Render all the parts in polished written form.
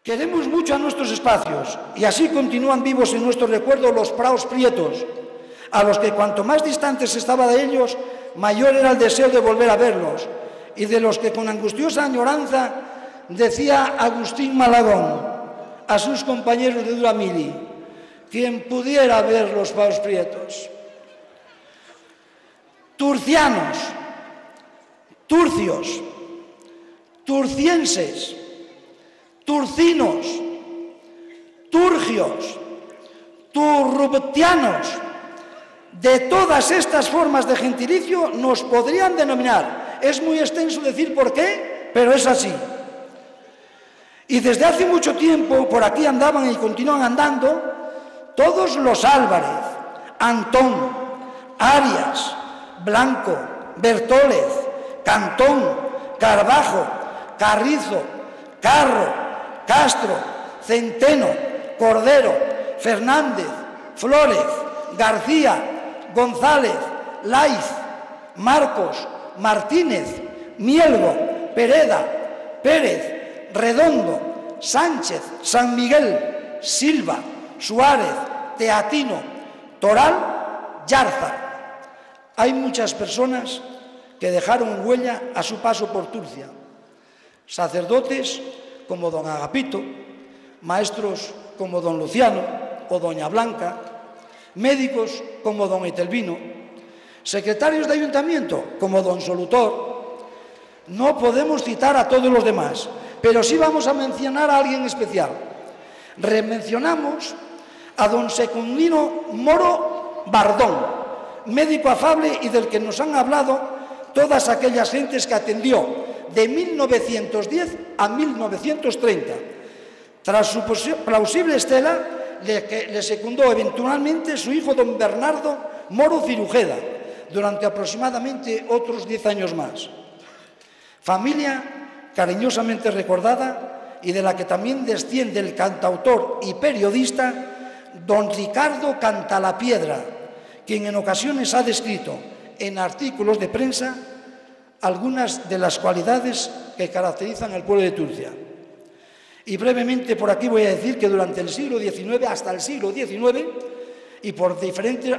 Queremos mucho a nuestros espacios y así continúan vivos en nuestro recuerdo los praos prietos, a los que cuanto más distantes estaba de ellos, mayor era el deseo de volver a verlos, y de los que con angustiosa añoranza decía Agustín Malagón a sus compañeros de Duramili: quien pudiera ver los praos prietos. Turcianos, turcios, turcienses, turcinos, turgios, turruptianos, de todas estas formas de gentilicio nos podrían denominar. Es muy extenso decir por qué, pero es así. Y desde hace mucho tiempo por aquí andaban y continúan andando todos los Álvarez, Antón, Arias, Blanco, Bertólez, Cantón, Carbajo, Carrizo, Carro, Castro, Centeno, Cordero, Fernández, Flórez, García, González, Laiz, Marcos, Martínez, Mielgo, Pereda, Pérez, Redondo, Sánchez, San Miguel, Silva, Suárez, Teatino, Toral, Yarza. Hay muchas personas que dejaron huella a su paso por Turcia. Sacerdotes como don Agapito, maestros como don Luciano o doña Blanca, médicos como don Etelvino, secretarios de ayuntamiento como don Solutor. No podemos citar a todos los demás, pero sí vamos a mencionar a alguien especial. Remencionamos a don Secundino Moro Bardón, médico afable y del que nos han hablado todas aquellas gentes que atendió de 1910 a 1930. Tras su plausible estela, le secundó eventualmente su hijo don Bernardo Moro Cirujeda, durante aproximadamente otros 10 años más. Familia cariñosamente recordada y de la que también desciende el cantautor y periodista don Ricardo Cantalapiedra, quien en ocasiones ha descrito en artículos de prensa algunas de las cualidades que caracterizan al pueblo de Turcia. Y brevemente por aquí voy a decir que durante el siglo XIX, hasta el siglo XIX,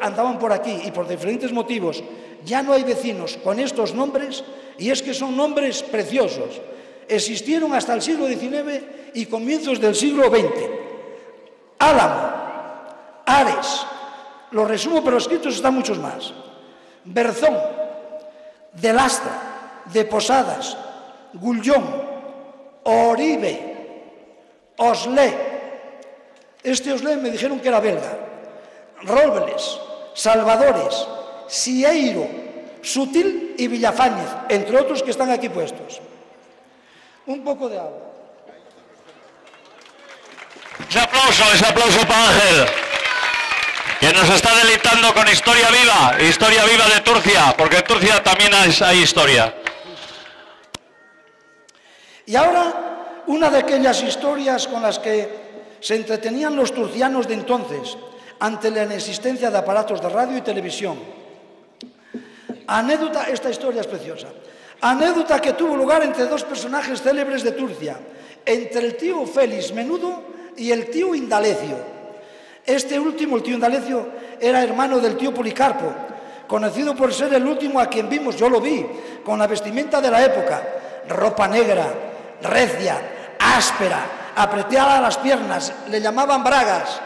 andaban por aquí y por diferentes motivos, ya no hay vecinos con estos nombres, y es que son nombres preciosos. Existieron hasta el siglo XIX y comienzos del siglo XX. Álamo, Ares, lo resumo, pero escritos están muchos más. Berzón, de Lastra, de Posadas, Gullón, Oribe, Oslé. Este Oslé me dijeron que era belga. Robles, Salvadores, Sieiro, Sutil y Villafáñez, entre otros que están aquí puestos. Un poco de agua. Ese aplauso para Ángel, que nos está deleitando con historia viva de Turcia, porque en Turcia también hay historia. Y ahora, una de aquellas historias con las que se entretenían los turcianos de entonces, ante la inexistencia de aparatos de radio y televisión. Anécdota, esta historia es preciosa. Anécdota que tuvo lugar entre dos personajes célebres de Turcia, entre el tío Félix Menudo y el tío Indalecio. Este último, el tío Indalecio, era hermano del tío Policarpo, conocido por ser el último a quien vimos, yo lo vi, con la vestimenta de la época, ropa negra, recia, áspera, apretada a las piernas, le llamaban bragas.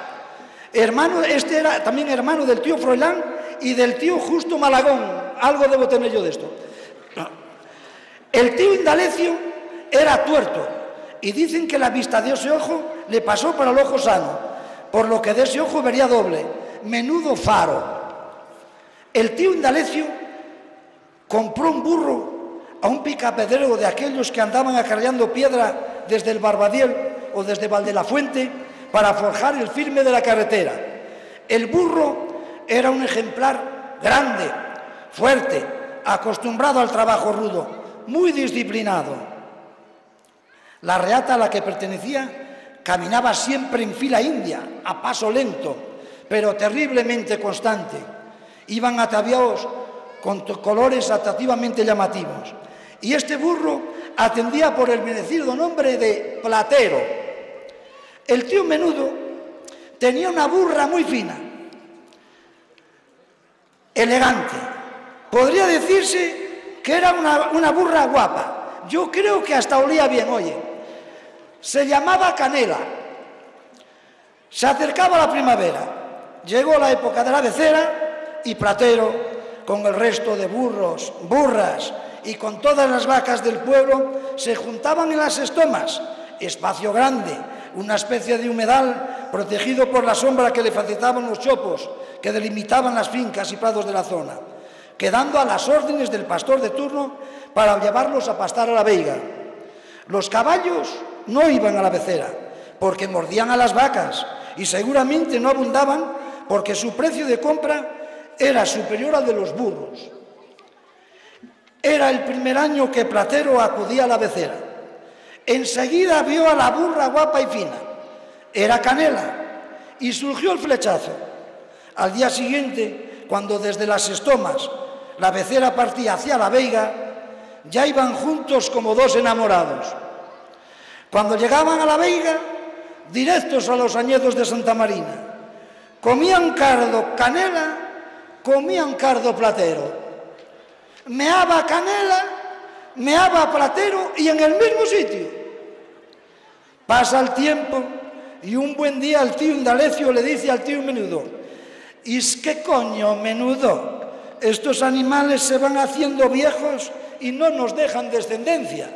Este era también hermano del tío Froilán y del tío Justo Malagón. Algo debo tener yo de esto. El tío Indalecio era tuerto y dicen que la vista de ese ojo le pasó para el ojo sano, por lo que de ese ojo vería doble. Menudo faro. El tío Indalecio compró un burro a un picapedrero de aquellos que andaban acarreando piedra desde el Barbadiel o desde Valdelafuente para forjar el firme de la carretera. El burro era un ejemplar grande, fuerte, acostumbrado al trabajo rudo, muy disciplinado. La reata a la que pertenecía caminaba siempre en fila india, a paso lento, pero terriblemente constante. Iban ataviados con colores atractivamente llamativos. Y este burro atendía por el merecido nombre de platero. El tío Menudo tenía una burra muy fina, elegante. Podría decirse que era una burra guapa. Yo creo que hasta olía bien, oye. Se llamaba Canela. Se acercaba la primavera. Llegó la época de la becera y Platero, con el resto de burros, burras y con todas las vacas del pueblo, se juntaban en las estomas, espacio grande, una especie de humedal protegido por la sombra que le facilitaban los chopos que delimitaban las fincas y prados de la zona, quedando a las órdenes del pastor de turno para llevarlos a pastar a la veiga. Los caballos no iban a la becera porque mordían a las vacas y seguramente no abundaban porque su precio de compra era superior al de los burros. Era el primer año que Platero acudía a la becera. Enseguida vio a la burra guapa y fina. Era Canela y surgió el flechazo. Al día siguiente, cuando desde las estomas la becera partía hacia la veiga, ya iban juntos como dos enamorados. Cuando llegaban a la veiga, directos a los añedos de Santa Marina, comían cardo Canela, comían cardo Platero. Meaba Canela, meaba Platero y en el mismo sitio. Pasa el tiempo y un buen día el tío Indalecio le dice al tío Menudo: ¿y es que coño, Menudo? Estos animales se van haciendo viejos y no nos dejan descendencia.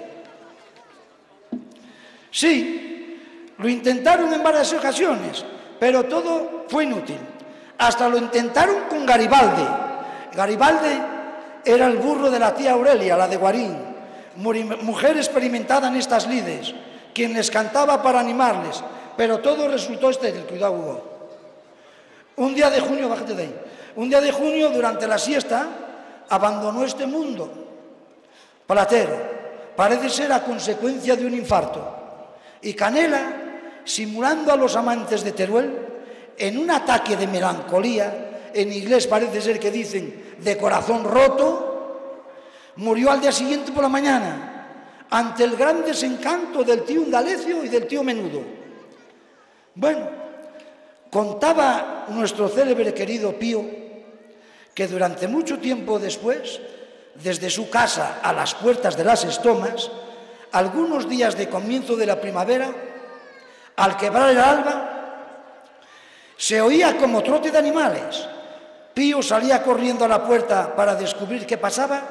Sí, lo intentaron en varias ocasiones, pero todo fue inútil. Hasta lo intentaron con Garibaldi. Garibaldi era el burro de la tía Aurelia, la de Guarín, mujer experimentada en estas lides, quien les cantaba para animarles, pero todo resultó estéril. Cuidado, Hugo. Un día de junio, bájate de ahí. Un día de junio, durante la siesta, abandonó este mundo. Platero, parece ser a consecuencia de un infarto. Y Canela, simulando a los amantes de Teruel, en un ataque de melancolía, en inglés parece ser que dicen de corazón roto, murió al día siguiente por la mañana, ante el gran desencanto del tío Indalecio y del tío Menudo. Bueno, contaba nuestro célebre querido Pío que durante mucho tiempo después, desde su casa a las puertas de las estomas, algunos días de comienzo de la primavera, al quebrar el alba, se oía como trote de animales. Pío salía corriendo a la puerta para descubrir qué pasaba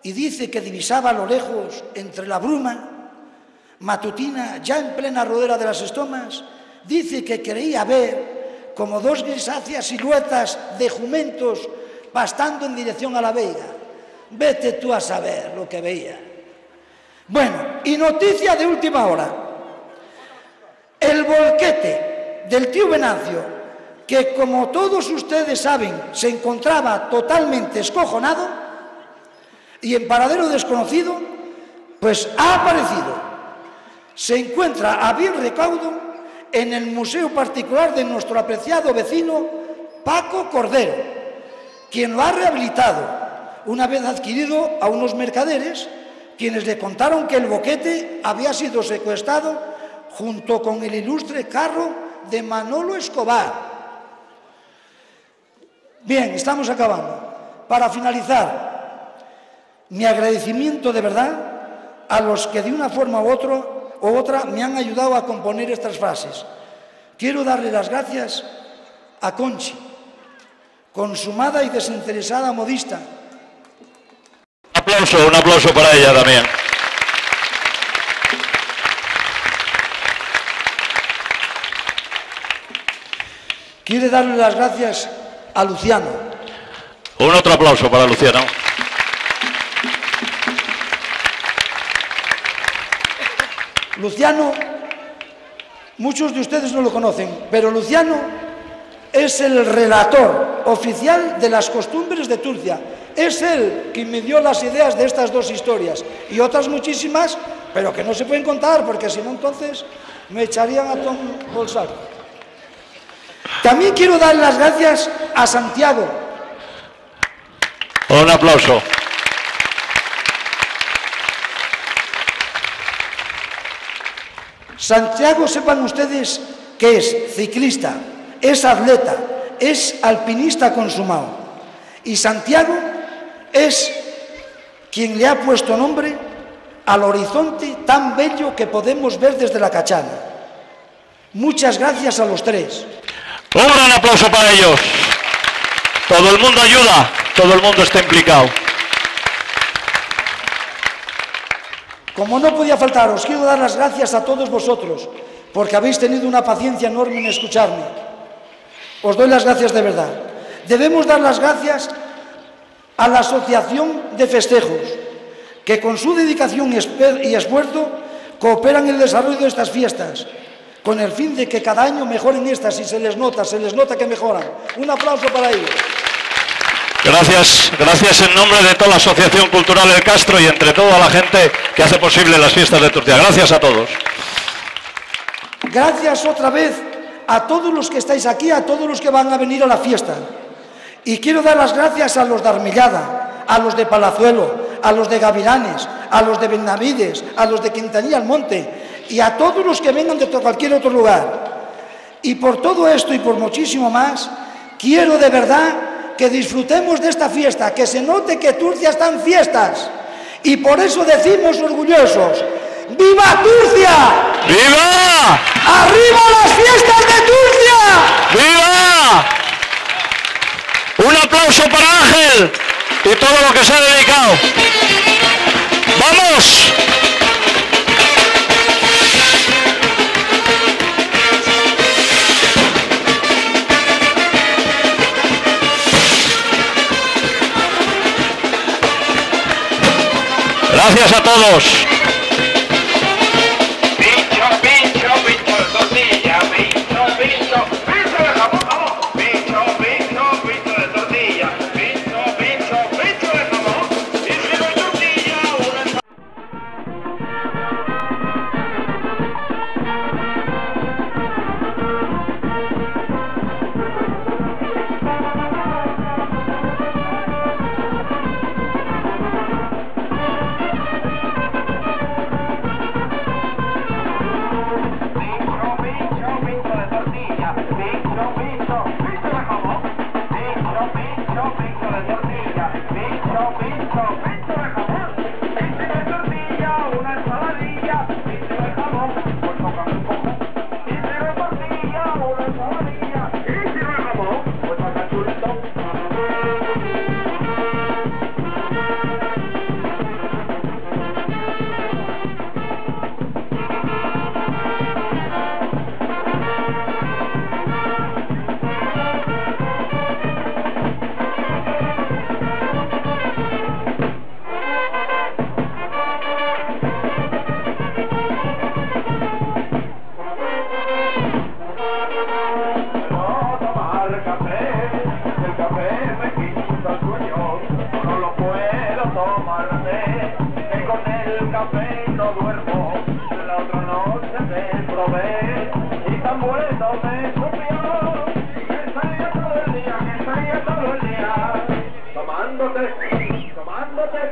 y dice que divisaba a lo lejos, entre la bruma matutina, ya en plena rodera de las estomas, dice que creía ver como dos grisáceas siluetas de jumentos pastando en dirección a la veiga. Vete tú a saber lo que veía. Bueno, y noticia de última hora. El volquete del tío Venancio, que como todos ustedes saben, se encontraba totalmente escojonado y en paradero desconocido, pues ha aparecido. Se encuentra a bien recaudo en el museo particular de nuestro apreciado vecino Paco Cordero, quien lo ha rehabilitado una vez adquirido a unos mercaderes, quienes le contaron que el boquete había sido secuestrado junto con el ilustre carro de Manolo Escobar. Bien, estamos acabando. Para finalizar, mi agradecimiento de verdad a los que de una forma u otra me han ayudado a componer estas frases. Quiero darle las gracias a Conchi, consumada y desinteresada modista. Un aplauso para ella también. Quiere darle las gracias a Luciano. Un otro aplauso para Luciano. Luciano, muchos de ustedes no lo conocen, pero Luciano es el relator oficial de las costumbres de Turcia. Es él quien me dio las ideas de estas dos historias y otras muchísimas, pero que no se pueden contar porque si no entonces me echarían a Tom Bolsar. También quiero dar las gracias a Santiago. Un aplauso. Santiago, sepan ustedes que es ciclista, es atleta, es alpinista consumado. Y Santiago es quien le ha puesto nombre al horizonte tan bello que podemos ver desde la Cachana. Muchas gracias a los tres. Un gran aplauso para ellos. Todo el mundo ayuda, todo el mundo está implicado. Como no podía faltar, os quiero dar las gracias a todos vosotros, porque habéis tenido una paciencia enorme en escucharme. Os doy las gracias de verdad. Debemos dar las gracias a la Asociación de Festejos, que con su dedicación y esfuerzo cooperan en el desarrollo de estas fiestas, con el fin de que cada año mejoren estas, y se les nota que mejoran. Un aplauso para ellos. Gracias en nombre de toda la Asociación Cultural El Castro y entre toda la gente que hace posible las fiestas de Turcia. Gracias a todos. Gracias otra vez a todos los que estáis aquí, a todos los que van a venir a la fiesta. Y quiero dar las gracias a los de Armillada, a los de Palazuelo, a los de Gavilanes, a los de Benavides, a los de Quintanilla al Monte y a todos los que vengan de cualquier otro lugar. Y por todo esto y por muchísimo más, quiero de verdad que disfrutemos de esta fiesta, que se note que Turcia está en fiestas. Y por eso decimos orgullosos: ¡viva Turcia! ¡Viva! ¡Arriba las fiestas de Turcia! ¡Viva! Un aplauso para Ángel y todo lo que se ha dedicado. ¡Vamos! Gracias a todos. Tomándote,